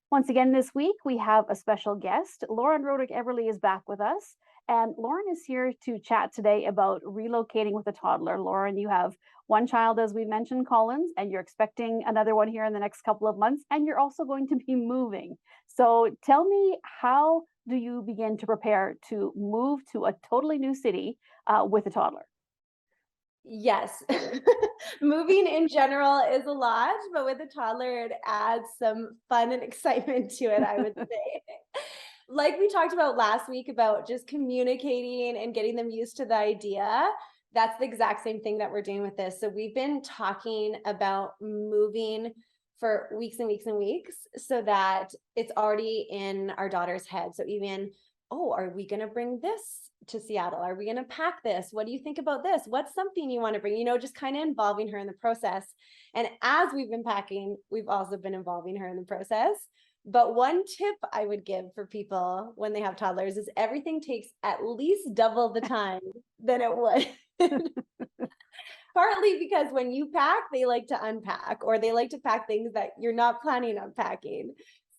Once again this week, we have a special guest. Lauren Rodych-Eberle is back with us. And Lauren is here to chat today about relocating with a toddler. Lauren, you have one child, as we mentioned, Collins, and you're expecting another one here in the next couple of months, and you're also going to be moving. So tell me, how do you begin to prepare to move to a totally new city with a toddler? Yes. Moving in general is a lot, but with a toddler, it adds some fun and excitement to it, I would say. Like we talked about last week about just communicating and getting them used to the idea, that's the exact same thing that we're doing with this. So we've been talking about moving for weeks and weeks and weeks so that it's already in our daughter's head. So even, oh, are we going to bring this to Seattle? Are we going to pack this? What do you think about this? What's something you want to bring? Just kind of involving her in the process. And as we've been packing, we've also been involving her in the process. But one tip I would give for people when they have toddlers is everything takes at least double the time than it would. Partly because when you pack, they like to unpack, or they like to pack things that you're not planning on packing.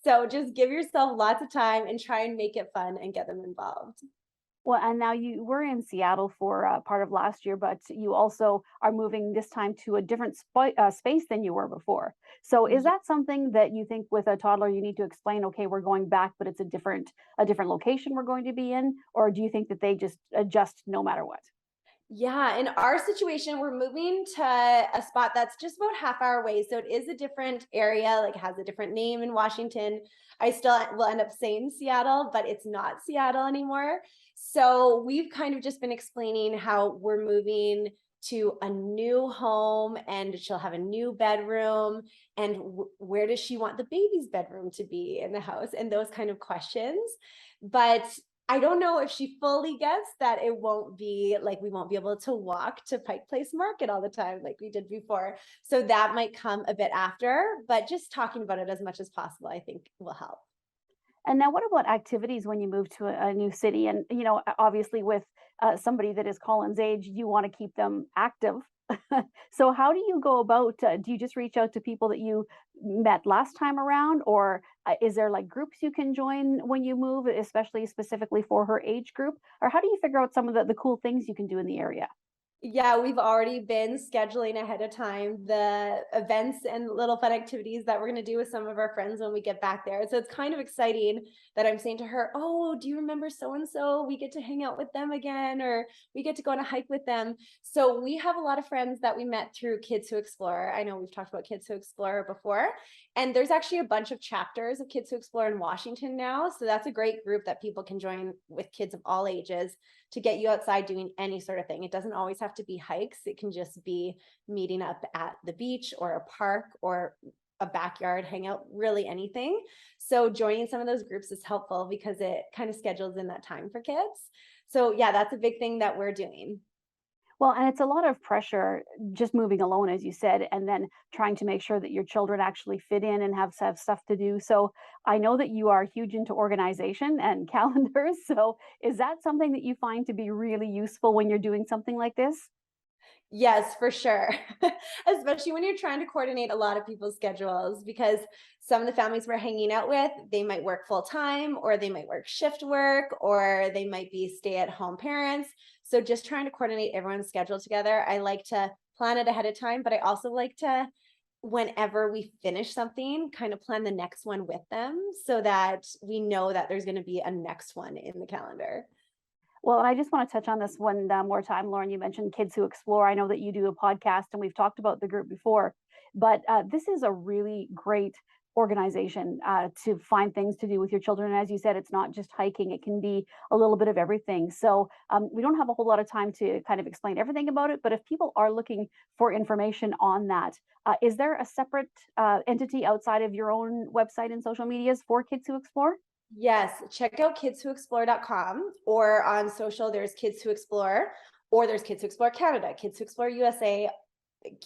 So just give yourself lots of time and try and make it fun and get them involved. Well, and now you were in Seattle for part of last year, but you also are moving this time to a different space than you were before. So, is Ye- that something that you think with a toddler you need to explain? Okay, we're going back, but it's a different location we're going to be in, or do you think that they just adjust no matter what? Yeah, in our situation, we're moving to a spot that's just about half hour away. So it is a different area, like it has a different name in Washington. I still will end up saying Seattle, but it's not Seattle anymore. So we've kind of just been explaining how we're moving to a new home and she'll have a new bedroom and where does she want the baby's bedroom to be in the house and those kind of questions. But I don't know if she fully gets that it won't be like we won't be able to walk to Pike Place Market all the time like we did before. So that might come a bit after, but just talking about it as much as possible, I think will help. And now, what about activities when you move to a new city? And obviously, with somebody that is Colin's age, you want to keep them active. So, how do you go about? Do you just reach out to people that you met last time around, or is there like groups you can join when you move, especially specifically for her age group? Or how do you figure out some of the cool things you can do in the area? Yeah, we've already been scheduling ahead of time the events and little fun activities that we're going to do with some of our friends when we get back there. So it's kind of exciting that I'm saying to her, "Oh, do you remember so and so? We get to hang out with them again, or we get to go on a hike with them." So we have a lot of friends that we met through Kids Who Explore. I know we've talked about Kids Who Explore before, and there's actually a bunch of chapters of Kids Who Explore in Washington now. So that's a great group that people can join with kids of all ages to get you outside doing any sort of thing. It doesn't always have to be hikes. It can just be meeting up at the beach or a park or a backyard hangout, really anything. So joining some of those groups is helpful because it kind of schedules in that time for kids. So yeah, that's a big thing that we're doing. Well, and it's a lot of pressure just moving alone, as you said, and then trying to make sure that your children actually fit in and have stuff to do. So I know that you are huge into organization and calendars. So is that something that you find to be really useful when you're doing something like this? Yes, for sure. Especially when you're trying to coordinate a lot of people's schedules because some of the families we're hanging out with, they might work full time or they might work shift work or they might be stay-at-home parents. So just trying to coordinate everyone's schedule together. I like to plan it ahead of time, but I also like to, whenever we finish something, kind of plan the next one with them so that we know that there's going to be a next one in the calendar. Well, and I just want to touch on this one more time, Lauren. You mentioned Kids Who Explore. I know that you do a podcast, and we've talked about the group before, but this is a really great organization to find things to do with your children. And as you said, it's not just hiking; it can be a little bit of everything. So we don't have a whole lot of time to kind of explain everything about it. But if people are looking for information on that, is there a separate entity outside of your own website and social medias for Kids Who Explore? Yes, check out kidswhoexplore.com or on social, there's Kids Who Explore or there's Kids Who Explore Canada, Kids Who Explore USA.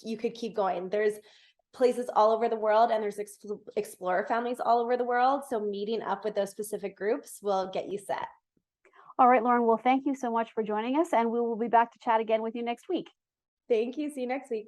You could keep going. There's places all over the world and there's explorer families all over the world. So meeting up with those specific groups will get you set. All right, Lauren. Well, thank you so much for joining us, and we will be back to chat again with you next week. Thank you. See you next week.